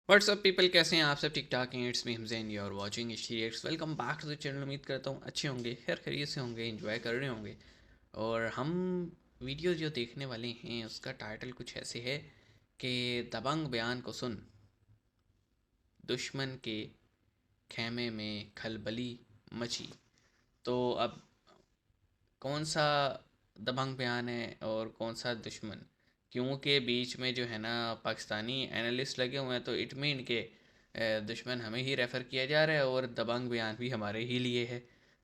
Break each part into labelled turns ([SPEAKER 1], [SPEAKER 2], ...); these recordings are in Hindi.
[SPEAKER 1] व्हाट्सअप पीपल, कैसे हैं आप सब? ठीक ठाक हैं? It's me Hamzain, you are watching HTX। Welcome back to the channel. उम्मीद करता हूँ अच्छे होंगे, खैर खैरियत से होंगे, एंजॉय कर रहे होंगे। और हम वीडियो जो देखने वाले हैं उसका टाइटल कुछ ऐसे है कि दबंग बयान को सुन, दुश्मन के खेमे में खलबली मची। तो अब कौन सा दबंग बयान है और कौन सा दुश्मन? क्योंकि बीच में जो है ना पाकिस्तानी एनालिस्ट लगे हुए हैं, तो इट मीन के दुश्मन हमें ही रेफ़र किया जा रहा है और दबंग बयान भी हमारे ही लिए है।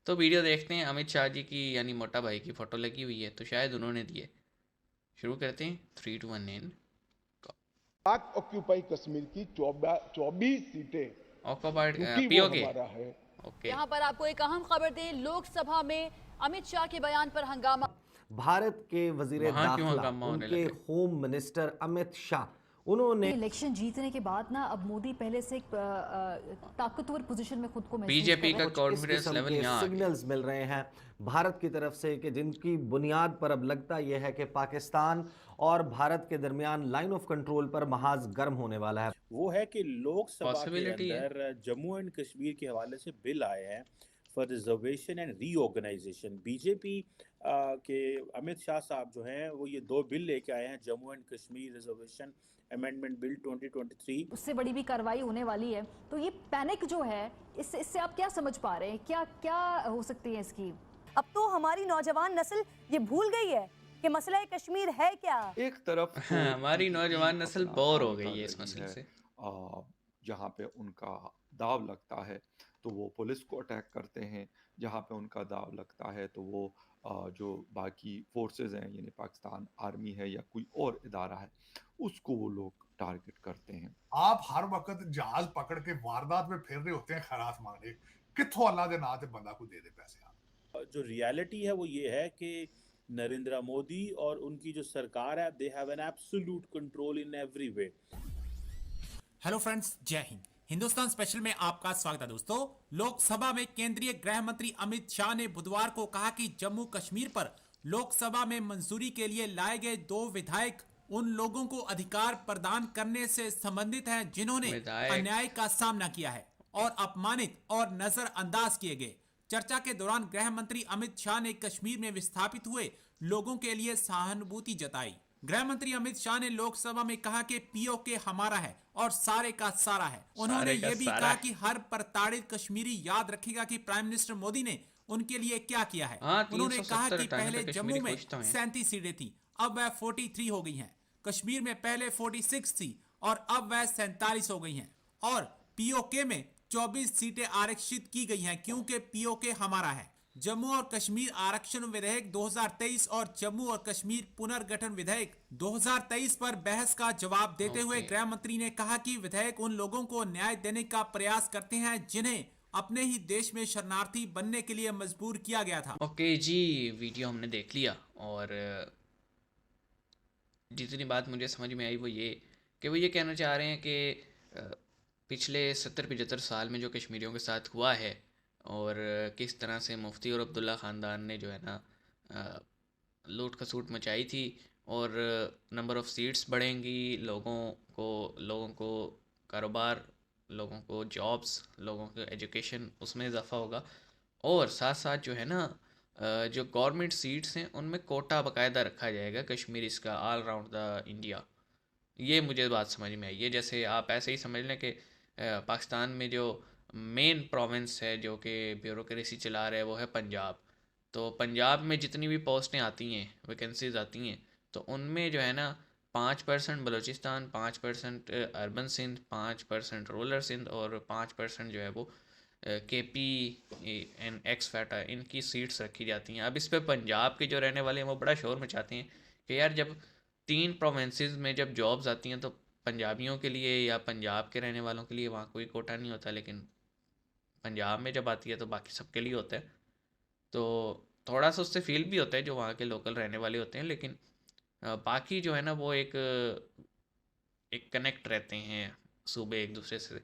[SPEAKER 1] तो वीडियो देखते हैं। अमित शाह जी की यानी मोटा भाई की फ़ोटो लगी हुई है, तो शायद उन्होंने दिए। शुरू करते हैं। 3 2 1 एंड
[SPEAKER 2] पाक ऑक्यूपाई कश्मीर की 24 सीटें,
[SPEAKER 1] ऑक्यूपाइड
[SPEAKER 2] क्योंकि वो
[SPEAKER 1] पीओके।
[SPEAKER 2] हमारा है।
[SPEAKER 1] ओके।
[SPEAKER 3] यहाँ पर आपको एक अहम खबर दें, लोकसभा में अमित शाह के बयान पर हंगामा।
[SPEAKER 4] भारत के वजीर
[SPEAKER 1] वहाँ क्यों
[SPEAKER 4] दाखिला,
[SPEAKER 1] हंगामा होने
[SPEAKER 4] उनके
[SPEAKER 1] लगा?
[SPEAKER 4] होम मिनिस्टर अमित शाह, उन्होंने
[SPEAKER 3] इलेक्शन जीतने के बाद ना अब मोदी पहले से एक ताकतवर पोजीशन में खुद को महसूस कर
[SPEAKER 1] बीजेपी
[SPEAKER 3] रहे
[SPEAKER 1] का
[SPEAKER 3] हैं।
[SPEAKER 4] कुछ इस
[SPEAKER 1] कॉन्फिडेंस
[SPEAKER 4] किस्म
[SPEAKER 1] लेवल
[SPEAKER 4] के
[SPEAKER 1] यहाँ आ गया।
[SPEAKER 4] सिग्नल्स मिल रहे हैं भारत की तरफ से कि जिनकी बुनियाद पर अब लगता यह है कि पाकिस्तान और भारत के दरमियान लाइन ऑफ कंट्रोल पर महाज गर्म होने वाला है।
[SPEAKER 5] वो है कि लोकसभा के
[SPEAKER 1] पॉसिबिलिटी है।
[SPEAKER 5] अंदर जम्मू एंड कश्मीर के हवाले से बिल आए हैं for reservation and reorganisation. BJP के अमित शाह साहब जो हैं वो ये दो बिल लेके आए हैं, Jammu and Kashmir reservation amendment bill 2023।
[SPEAKER 3] उससे बड़ी भी कार्रवाई होने वाली है, तो ये पैनिक जो है इससे आप क्या समझ पा रहे हैं? क्या क्या हो सकती है इसकी?
[SPEAKER 6] अब तो हमारी नौजवान नस्ल ये भूल गई है कि मसला कश्मीर है क्या।
[SPEAKER 7] एक तरफ तो
[SPEAKER 1] हाँ, हमारी
[SPEAKER 7] बीजेपी
[SPEAKER 1] नौजवान नस्ल
[SPEAKER 7] अपना
[SPEAKER 1] बोर हो
[SPEAKER 7] काम
[SPEAKER 1] गई
[SPEAKER 7] कर
[SPEAKER 1] है इस
[SPEAKER 7] रही
[SPEAKER 1] मसले
[SPEAKER 7] है,
[SPEAKER 1] से।
[SPEAKER 7] जहाँ पे उनका दाव लगता है तो वो पुलिस को अटैक करते हैं, जहाँ पे उनका दाव लगता है तो वो जो बाकी फोर्सेस हैं यानी पाकिस्तान आर्मी है या कोई और इदारा है उसको वो लोग टारगेट करते हैं।
[SPEAKER 8] आप हर वक्त जहाज पकड़ के वारदात में फिर रहे होते हैं खैरात मांगने, कित्थों अल्लाह दे नाम ते बंदा को दे दे पैसे। आप
[SPEAKER 5] जो रियलिटी है वो ये है कि नरेंद्र मोदी और उनकी जो सरकार है, they have an absolute control in every way.
[SPEAKER 9] Hello friends, जय हिंद। हिंदुस्तान स्पेशल में आपका स्वागत है दोस्तों। लोकसभा में केंद्रीय गृह मंत्री अमित शाह ने बुधवार को कहा कि जम्मू कश्मीर पर लोकसभा में मंजूरी के लिए लाए गए 2 विधायक उन लोगों को अधिकार प्रदान करने से संबंधित हैं जिन्होंने अन्याय का सामना किया है और अपमानित और नजरअंदाज किए गए। चर्चा के दौरान गृह मंत्री अमित शाह ने कश्मीर में विस्थापित हुए लोगों के लिए सहानुभूति जताई। गृह मंत्री अमित शाह ने लोकसभा में कहा कि पीओके हमारा है और सारे का सारा है। उन्होंने ये भी कहा कि हर प्रताड़ित कश्मीरी याद रखेगा कि प्राइम मिनिस्टर मोदी ने उनके लिए क्या किया है। उन्होंने कहा कि पहले जम्मू में 37 सीटें थी, अब वह 43 हो गई हैं। कश्मीर में पहले 46 थी और अब वह 47 हो गई हैं। और पीओके में 24 सीटें आरक्षित की गई हैं क्योंकि पीओके हमारा है। जम्मू और कश्मीर आरक्षण विधेयक 2023 और जम्मू और कश्मीर पुनर्गठन विधेयक 2023 पर बहस का जवाब देते हुए गृह मंत्री ने कहा कि विधेयक उन लोगों को न्याय देने का प्रयास करते हैं जिन्हें अपने ही देश में शरणार्थी बनने के लिए मजबूर किया गया था।
[SPEAKER 1] ओके जी, वीडियो हमने देख लिया और जितनी बात मुझे समझ में आई वो ये कि वो ये कहना चाह रहे हैं कि पिछले 70-75 साल में जो कश्मीरियों के साथ हुआ है और किस तरह से मुफ्ती और अब्दुल्ला ख़ानदान ने जो है ना लूट खसूट मचाई थी और नंबर ऑफ़ सीट्स बढ़ेंगी, लोगों को कारोबार, लोगों को जॉब्स, लोगों को एजुकेशन, उसमें इजाफ़ा होगा। और साथ साथ जो है ना जो गवर्नमेंट सीट्स हैं उनमें कोटा बाकायदा रखा जाएगा कश्मीरीज़ का ऑल राउंड द इंडिया। ये मुझे बात समझ में आई है। जैसे आप ऐसे ही समझ लें कि पाकिस्तान में जो मेन प्रोविंस है जो कि ब्यूरोक्रेसी चला रहा है वो है पंजाब। तो पंजाब में जितनी भी पोस्टें आती हैं, वैकेंसीज आती हैं, तो उनमें जो है ना 5% बलूचिस्तान, 5% अर्बन सिंध, 5% रूरल सिंध और 5% जो है वो KP एंड एक्स-फैटा, इनकी सीट्स रखी जाती हैं। अब इस पे पंजाब के जो रहने वाले हैं वो बड़ा शोर मचाते हैं कि यार जब 3 प्रोविंसेस में जब जॉब्स आती हैं तो पंजाबियों के लिए या पंजाब के रहने वालों के लिए वहाँ कोई कोटा नहीं होता, लेकिन पंजाब में जब आती है तो बाकी सबके लिए होता है। तो थोड़ा सा उससे फील भी होता है जो वहाँ के लोकल रहने वाले होते हैं, लेकिन बाकी जो है ना वो एक कनेक्ट रहते हैं सूबे एक दूसरे से।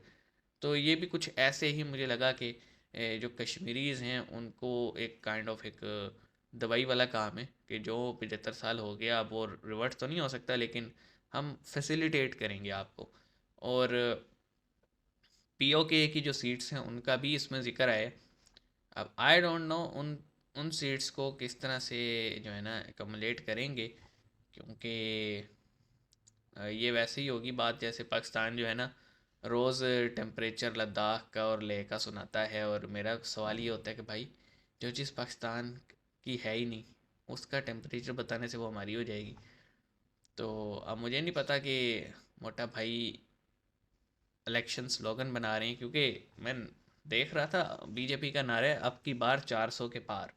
[SPEAKER 1] तो ये भी कुछ ऐसे ही मुझे लगा कि जो कश्मीरीज़ हैं उनको एक काइंड ऑफ एक दवाई वाला काम है कि जो 75 साल हो गया अब वो रिवर्ट तो नहीं हो सकता, लेकिन हम फैसिलिटेट करेंगे आपको। और पीओके की जो सीट्स हैं उनका भी इसमें ज़िक्र है। अब आई डोंट नो उन सीट्स को किस तरह से जो है ना एकमलेट करेंगे, क्योंकि ये वैसे ही होगी बात जैसे पाकिस्तान जो है ना रोज़ टेम्परेचर लद्दाख का और लेह का सुनाता है, और मेरा सवाल ये होता है कि भाई जो चीज़ पाकिस्तान की है ही नहीं उसका टेम्परेचर बताने से वो हमारी हो जाएगी। तो अब मुझे नहीं पता कि मोटा भाई इलेक्शन स्लोगन बना रहे हैं, क्योंकि मैं देख रहा था बीजेपी का नारा है अब की बार 400 के पार,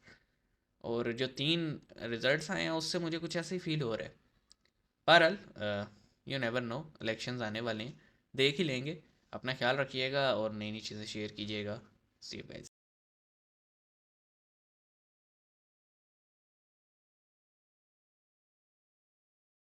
[SPEAKER 1] और जो 3 रिजल्ट्स आए हैं उससे मुझे कुछ ऐसे ही फील हो रहा है। बहरहाल यू नेवर नो, इलेक्शंस आने वाले हैं, देख ही लेंगे। अपना ख्याल रखिएगा और नई नई चीज़ें शेयर कीजिएगा। सी यू गाइस।